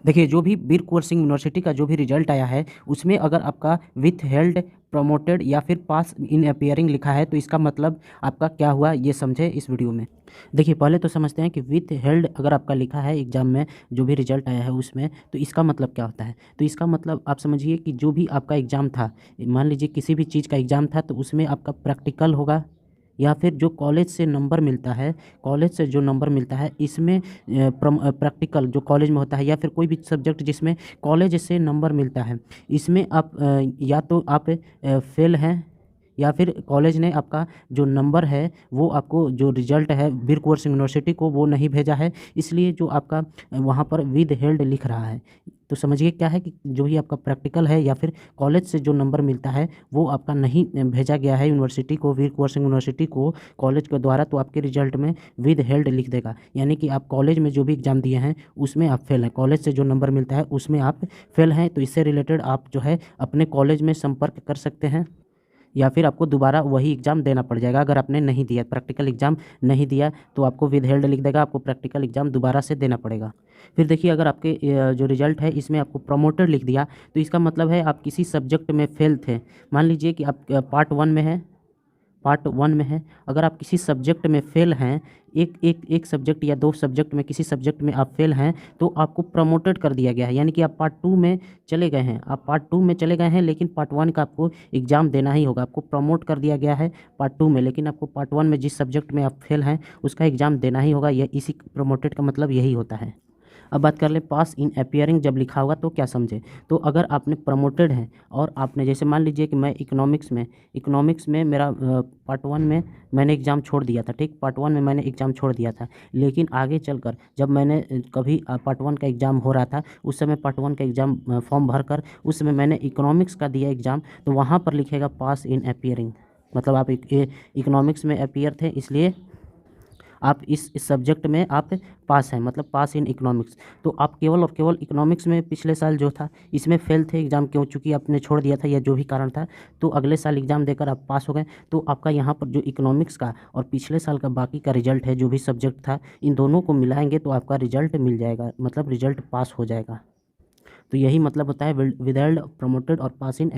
देखिए, जो भी वीर कुंवर सिंह यूनिवर्सिटी का जो भी रिजल्ट आया है, उसमें अगर आपका विथ हेल्ड, प्रमोटेड या फिर पास इन अपीयरिंग लिखा है, तो इसका मतलब आपका क्या हुआ, ये समझे इस वीडियो में। देखिए, पहले तो समझते हैं कि विथ हेल्ड अगर आपका लिखा है एग्जाम में, जो भी रिजल्ट आया है उसमें, तो इसका मतलब क्या होता है। तो इसका मतलब आप समझिए कि जो भी आपका एग्ज़ाम था, मान लीजिए किसी भी चीज़ का एग्ज़ाम था, तो उसमें आपका प्रैक्टिकल होगा, या फिर जो कॉलेज से नंबर मिलता है, कॉलेज से जो नंबर मिलता है इसमें प्रैक्टिकल जो कॉलेज में होता है, या फिर कोई भी सब्जेक्ट जिसमें कॉलेज से नंबर मिलता है, इसमें आप या तो आप फेल हैं, या फिर कॉलेज ने आपका जो नंबर है वो आपको जो रिजल्ट है वीर कुंवर सिंह यूनिवर्सिटी को वो नहीं भेजा है, इसलिए जो आपका वहाँ पर विद हेल्ड लिख रहा है। तो समझिए क्या है कि जो भी आपका प्रैक्टिकल है या फिर कॉलेज से जो नंबर मिलता है वो आपका नहीं भेजा गया है यूनिवर्सिटी को, वीर कुंवर सिंह यूनिवर्सिटी को कॉलेज के द्वारा, तो आपके रिजल्ट में विद हेल्ड लिख देगा। यानी कि आप कॉलेज में जो भी एग्ज़ाम दिए हैं उसमें आप फेल हैं, कॉलेज से जो नंबर मिलता है उसमें आप फेल हैं। तो इससे रिलेटेड आप जो है अपने कॉलेज में संपर्क कर सकते हैं, या फिर आपको दोबारा वही एग्ज़ाम देना पड़ जाएगा। अगर आपने नहीं दिया, प्रैक्टिकल एग्ज़ाम नहीं दिया, तो आपको विदहेल्ड लिख देगा, आपको प्रैक्टिकल एग्ज़ाम दोबारा से देना पड़ेगा। फिर देखिए, अगर आपके जो रिजल्ट है इसमें आपको प्रमोटेड लिख दिया, तो इसका मतलब है आप किसी सब्जेक्ट में फेल थे। मान लीजिए कि आप पार्ट 1 में है, अगर आप किसी सब्जेक्ट में फ़ेल हैं, एक सब्जेक्ट या 2 सब्जेक्ट में किसी सब्जेक्ट में आप फ़ेल हैं, तो आपको प्रमोटेड कर दिया गया है। यानी कि आप पार्ट 2 में चले गए हैं, लेकिन पार्ट 1 का आपको एग्ज़ाम देना ही होगा। आपको प्रमोट कर दिया गया है पार्ट 2 में, लेकिन आपको पार्ट 1 में जिस सब्जेक्ट में आप फ़ेल हैं उसका एग्ज़ाम देना ही होगा। यह इसी प्रमोटेड का मतलब यही होता है। अब बात कर लें पास इन अपीयरिंग जब लिखा होगा तो क्या समझे। तो अगर आपने प्रमोटेड हैं और आपने जैसे मान लीजिए कि मैं इकोनॉमिक्स में मेरा पार्ट 1 में मैंने एग्ज़ाम छोड़ दिया था, ठीक, पार्ट 1 में मैंने एग्ज़ाम छोड़ दिया था, लेकिन आगे चलकर जब मैंने कभी पार्ट 1 का एग्ज़ाम हो रहा था, उस समय पार्ट 1 का एग्ज़ाम फॉर्म भर कर उस समय मैंने इकोनॉमिक्स का दिया एग्ज़ाम, तो वहाँ पर लिखेगा पास इन अपीयरिंग। मतलब आप इकोनॉमिक्स में अपीयर थे, इसलिए आप इस सब्जेक्ट में आप पास हैं, मतलब पास इन इकोनॉमिक्स। तो आप केवल और केवल इकोनॉमिक्स में पिछले साल जो था इसमें फेल थे एग्ज़ाम, क्यों, चूँकि आपने छोड़ दिया था या जो भी कारण था, तो अगले साल एग्ज़ाम देकर आप पास हो गए। तो आपका यहाँ पर जो इकोनॉमिक्स का और पिछले साल का बाकी का रिजल्ट है, जो भी सब्जेक्ट था, इन दोनों को मिलाएंगे तो आपका रिजल्ट मिल जाएगा, मतलब रिजल्ट पास हो जाएगा। तो यही मतलब होता है विद हेल्ड, प्रमोटेड और पास इन